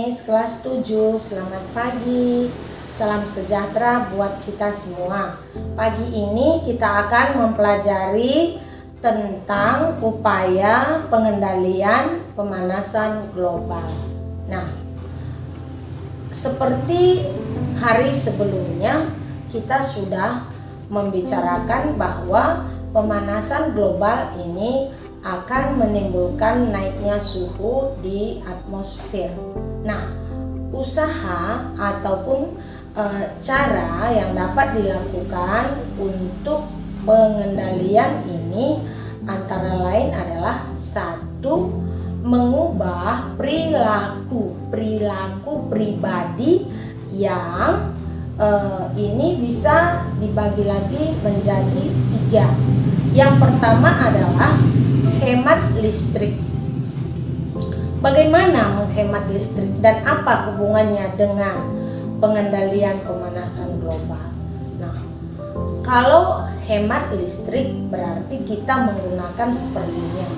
Miss kelas 7, selamat pagi. Salam sejahtera buat kita semua. Pagi ini kita akan mempelajari tentang upaya pengendalian pemanasan global. Nah, seperti hari sebelumnya kita sudah membicarakan bahwa pemanasan global ini akan menimbulkan naiknya suhu di atmosfer. Nah, usaha ataupun cara yang dapat dilakukan untuk pengendalian ini antara lain adalah satu, mengubah perilaku pribadi yang ini bisa dibagi lagi menjadi 3. Yang pertama adalah hemat listrik. Bagaimana menghemat listrik dan apa hubungannya dengan pengendalian pemanasan global? Nah, kalau hemat listrik berarti kita menggunakan seperlunya.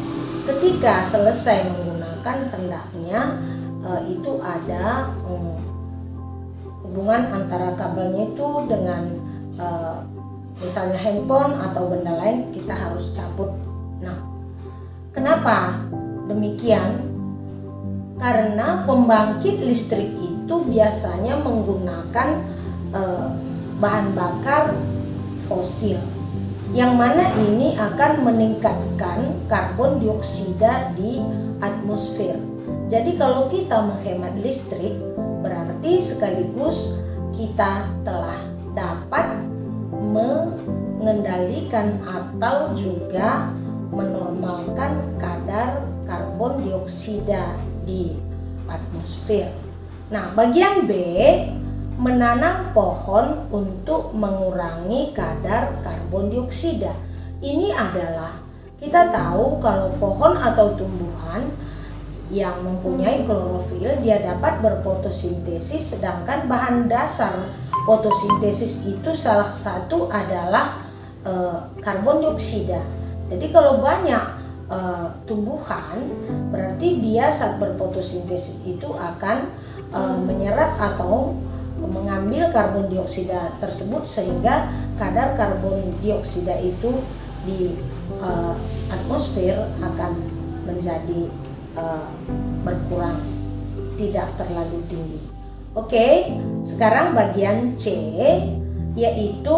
Ketika selesai menggunakan, hendaknya itu ada hubungan antara kabelnya itu dengan misalnya handphone atau benda lain, kita harus cabut. Nah, kenapa demikian? Karena pembangkit listrik itu biasanya menggunakan bahan bakar fosil, yang mana ini akan meningkatkan karbon dioksida di atmosfer. Jadi kalau kita menghemat listrik, berarti sekaligus kita telah dapat mengendalikan atau juga menormalkan kadar karbon dioksida di atmosfer. Nah, bagian B, menanam pohon untuk mengurangi kadar karbon dioksida. Ini adalah, kita tahu kalau pohon atau tumbuhan yang mempunyai klorofil, dia dapat berfotosintesis, sedangkan bahan dasar fotosintesis itu salah satu adalah karbon dioksida. Jadi kalau banyak tumbuhan, berarti dia saat berfotosintesis itu akan menyerap atau mengambil karbon dioksida tersebut, sehingga kadar karbon dioksida itu di atmosfer akan menjadi berkurang, tidak terlalu tinggi. Oke, sekarang bagian C, yaitu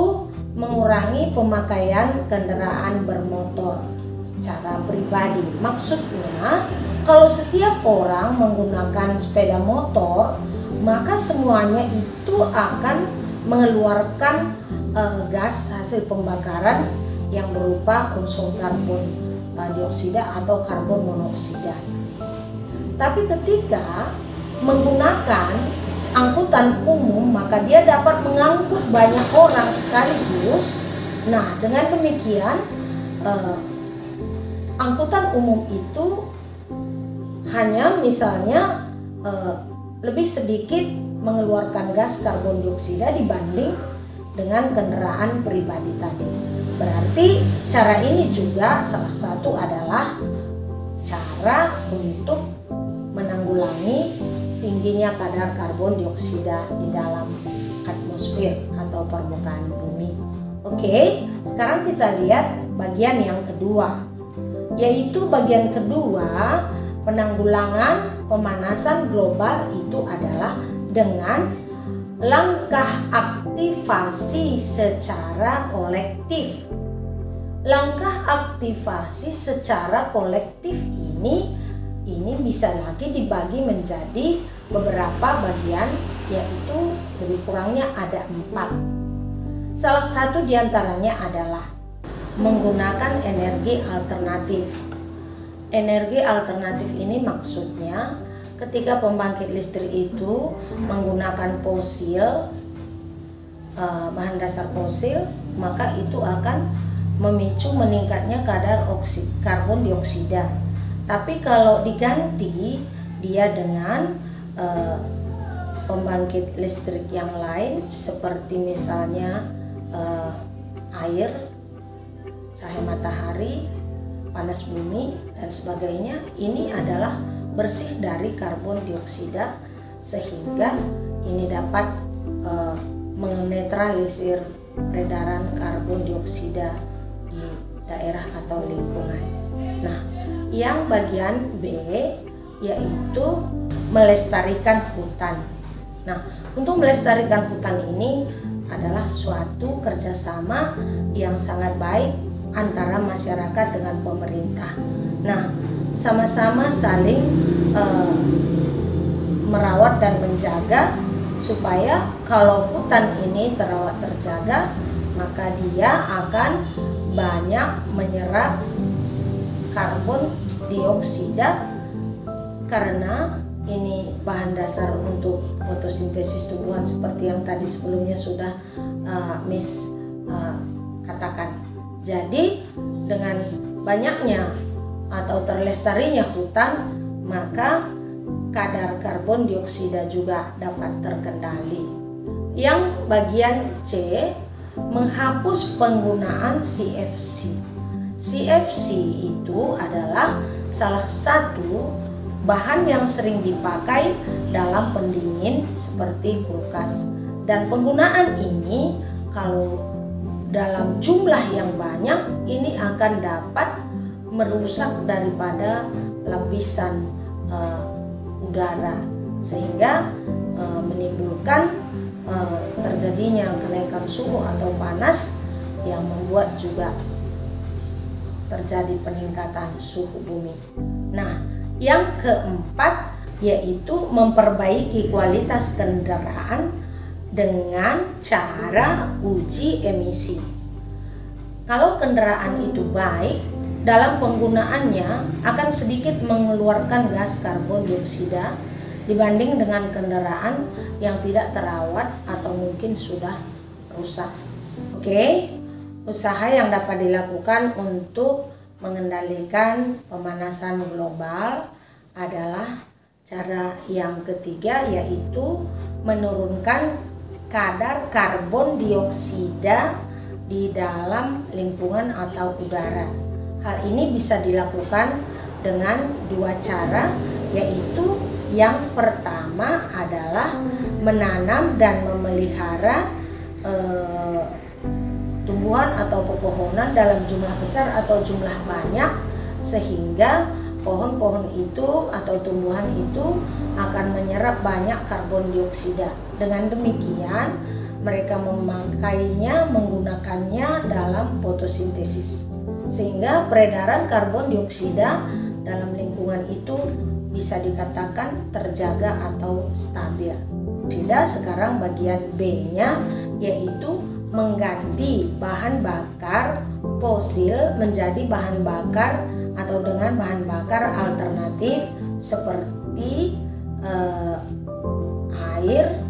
mengurangi pemakaian kendaraan bermotor secara pribadi. Maksudnya, kalau setiap orang menggunakan sepeda motor, maka semuanya itu akan mengeluarkan gas hasil pembakaran yang berupa unsur karbon dioksida atau karbon monoksida. Tapi ketika menggunakan angkutan umum, maka dia dapat mengangkut banyak orang sekaligus. Nah, dengan demikian angkutan umum itu hanya misalnya lebih sedikit mengeluarkan gas karbon dioksida dibanding dengan kendaraan pribadi tadi. Berarti cara ini juga salah satu adalah cara untuk menanggulangi tingginya kadar karbon dioksida di dalam atmosfer atau permukaan bumi. Oke, sekarang kita lihat bagian yang kedua, yaitu bagian kedua, penanggulangan pemanasan global itu adalah dengan langkah aktivasi secara kolektif. Langkah aktivasi secara kolektif ini bisa lagi dibagi menjadi beberapa bagian, yaitu lebih kurangnya ada 4. Salah satu diantaranya adalah menggunakan energi alternatif. Energi alternatif ini maksudnya ketika pembangkit listrik itu menggunakan fosil, bahan dasar fosil, maka itu akan memicu meningkatnya kadar karbon dioksida. Tapi kalau diganti dia dengan pembangkit listrik yang lain, seperti misalnya air, cahaya matahari, panas bumi dan sebagainya, ini adalah bersih dari karbon dioksida, sehingga ini dapat menetralisir peredaran karbon dioksida di daerah atau lingkungan. Nah, yang bagian B yaitu melestarikan hutan. Nah, untuk melestarikan hutan ini adalah suatu kerjasama yang sangat baik antara masyarakat dengan pemerintah. Nah, sama-sama saling merawat dan menjaga supaya kalau hutan ini terawat terjaga, maka dia akan banyak menyerap karbon dioksida karena ini bahan dasar untuk fotosintesis tumbuhan seperti yang tadi sebelumnya sudah Miss katakan. Jadi dengan banyaknya atau terlestarinya hutan, maka kadar karbon dioksida juga dapat terkendali. Yang bagian C, menghapus penggunaan CFC. CFC itu adalah salah satu bahan yang sering dipakai dalam pendingin seperti kulkas. Dan penggunaan ini kalau dalam jumlah yang banyak ini akan dapat merusak daripada lapisan udara sehingga menimbulkan terjadinya kenaikan suhu atau panas yang membuat juga terjadi peningkatan suhu bumi. Nah, yang keempat yaitu memperbaiki kualitas kendaraan dengan cara uji emisi. Kalau kendaraan itu baik, dalam penggunaannya akan sedikit mengeluarkan gas karbon dioksida dibanding dengan kendaraan yang tidak terawat atau mungkin sudah rusak. Oke, usaha yang dapat dilakukan untuk mengendalikan pemanasan global adalah cara yang ketiga, yaitu menurunkan kadar karbon dioksida di dalam lingkungan atau udara. Hal ini bisa dilakukan dengan dua cara, yaitu yang pertama adalah menanam dan memelihara tumbuhan atau pepohonan dalam jumlah besar atau jumlah banyak, sehingga pohon-pohon itu atau tumbuhan itu akan menyerap banyak karbon dioksida. Dengan demikian mereka menggunakannya dalam fotosintesis, sehingga peredaran karbon dioksida dalam lingkungan itu bisa dikatakan terjaga atau stabil. Sekarang bagian B-nya yaitu mengganti bahan bakar fosil menjadi bahan bakar atau dengan bahan bakar alternatif seperti air,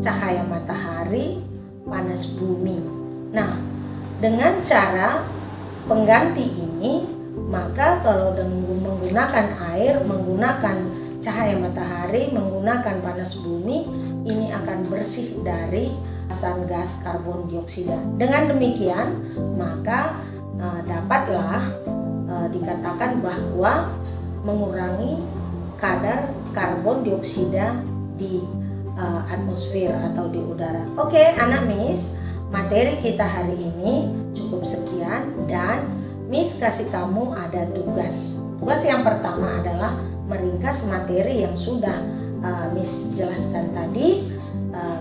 cahaya matahari, panas bumi. Nah, dengan cara pengganti ini, maka kalau menggunakan air, menggunakan cahaya matahari, menggunakan panas bumi, ini akan bersih dari asam gas karbon dioksida. Dengan demikian, maka dapatlah dikatakan bahwa mengurangi kadar karbon dioksida di atmosfer atau di udara. Oke, anak Miss, materi kita hari ini cukup sekian dan Miss kasih kamu ada tugas. Tugas yang pertama adalah meringkas materi yang sudah Miss jelaskan tadi.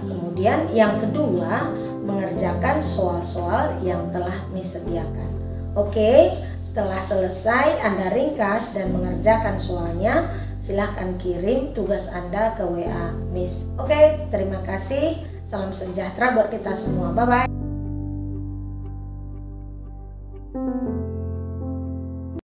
Kemudian yang kedua, mengerjakan soal-soal yang telah Miss sediakan. Oke, setelah selesai Anda ringkas dan mengerjakan soalnya, silahkan kirim tugas Anda ke WA Miss. Oke, terima kasih. Salam sejahtera buat kita semua. Bye-bye.